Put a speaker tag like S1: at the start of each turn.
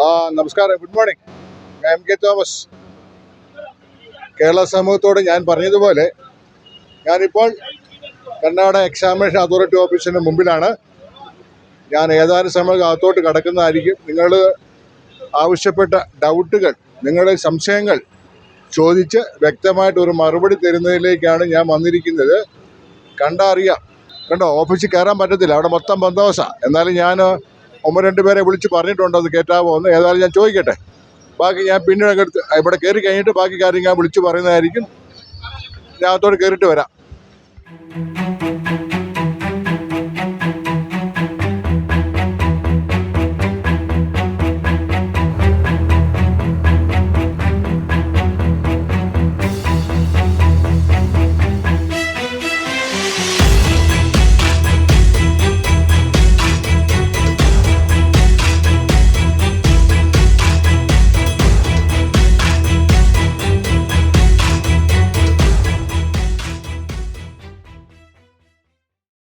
S1: നമസ്കാരം, good morning. ഞാൻ M K Thomas. Kerala സമൂഹത്തോട് ഞാൻ പറഞ്ഞതുപോലെ ഞാനിപ്പോൾ കർണാടക എക്സാമിനേഷൻ അതോറിറ്റി ഓഫീസിന് മുമ്പിലാണ്. ഞാൻ ഏതാനും സമയം അകത്തോട്ട് കടക്കുന്നതായിരിക്കും. നിങ്ങൾ ആവശ്യപ്പെട്ട ഡൗട്ടുകൾ, നിങ്ങളുടെ സംശയങ്ങൾ ചോദിച്ച് വ്യക്തമായിട്ട് ഒരു മറുപടി തരുന്നതിലേക്കാണ് ഞാൻ വന്നിരിക്കുന്നത്. കണ്ടറിയാം. കണ്ടോ, ഓഫീസിൽ കയറാൻ പറ്റത്തില്ല, അവിടെ മൊത്തം ബന്ധോസാ. എന്നാലും ഞാൻ ഒന്ന് രണ്ട് പേരെ വിളിച്ച് പറഞ്ഞിട്ടുണ്ട് അത് കയറ്റാമോ എന്ന്. ഏതായാലും ഞാൻ ചോദിക്കട്ടെ, ബാക്കി ഞാൻ പിന്നീട് ഇവിടെ കയറി കഴിഞ്ഞിട്ട് ബാക്കി കാര്യം ഞാൻ വിളിച്ച് പറയുന്നതായിരിക്കും. ഞാൻ അകത്തോട്ട് കയറിയിട്ട് വരാം.